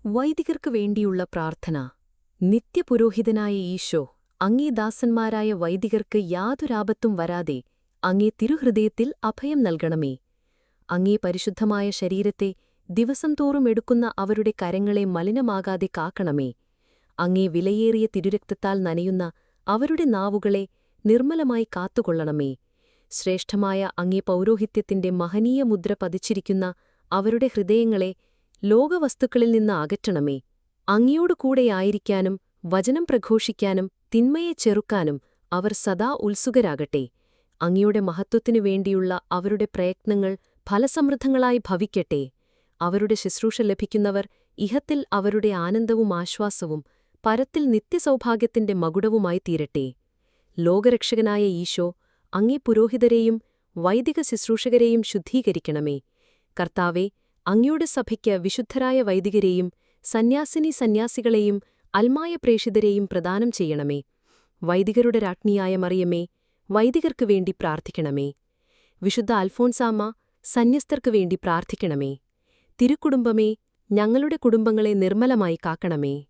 വൈദികർക്കു വേണ്ടിയുള്ള പ്രാർത്ഥന. നിത്യപുരോഹിതനായ ഈശോ, അങ്ങേ ദാസന്മാരായ വൈദികർക്ക് യാതൊരാപത്തും വരാതെ അങ്ങേ തിരുഹൃദയത്തിൽ അഭയം നൽകണമേ. അങ്ങേ പരിശുദ്ധമായ ശരീരത്തെ ദിവസം തോറും എടുക്കുന്ന അവരുടെ കരങ്ങളെ മലിനമാകാതെ കാക്കണമേ. അങ്ങേ വിലയേറിയ തിരുരക്തത്താൽ നനയുന്ന അവരുടെ നാവുകളെ നിർമ്മലമായി കാത്തുകൊള്ളണമേ. ശ്രേഷ്ഠമായ അങ്ങേ പൗരോഹിത്യത്തിന്റെ മഹനീയ മുദ്ര പതിച്ചിരിക്കുന്ന അവരുടെ ഹൃദയങ്ങളെ ലോകവസ്തുക്കളിൽ നിന്ന് അകറ്റണമേ. അങ്ങയോടു കൂടെയായിരിക്കാനും വചനം പ്രഘോഷിക്കാനും തിന്മയെ ചെറുക്കാനും അവർ സദാ ഉത്സുകരാകട്ടെ. അങ്ങയുടെ മഹത്വത്തിനു വേണ്ടിയുള്ള അവരുടെ പ്രയത്നങ്ങൾ ഫലസമൃദ്ധങ്ങളായി ഭവിക്കട്ടെ. അവരുടെ ശുശ്രൂഷ ലഭിക്കുന്നവർ ഇഹത്തിൽ അവരുടെ ആനന്ദവും ആശ്വാസവും പരത്തിൽ നിത്യസൗഭാഗ്യത്തിന്റെ മകുടവുമായി തീരട്ടെ. ലോകരക്ഷകനായ ഈശോ, അങ്ങേ പുരോഹിതരെയും വൈദിക ശുശ്രൂഷകരെയും ശുദ്ധീകരിക്കണമേ. കർത്താവേ, അങ്ങയുടെ സഭയ്ക്ക് വിശുദ്ധരായ വൈദികരെയും സന്യാസിനിസന്യാസികളെയും അൽമായ പ്രേഷിതരെയും പ്രദാനം ചെയ്യണമേ. വൈദികരുടെ രാജ്ഞിയായ മറിയമേ, വൈദികർക്കു വേണ്ടി പ്രാർത്ഥിക്കണമേ. വിശുദ്ധ അൽഫോൻസാമ്മ, സന്യസ്തർക്കു വേണ്ടി പ്രാർത്ഥിക്കണമേ. തിരുക്കുടുംബമേ, ഞങ്ങളുടെ കുടുംബങ്ങളെ നിർമ്മലമായി കാക്കണമേ.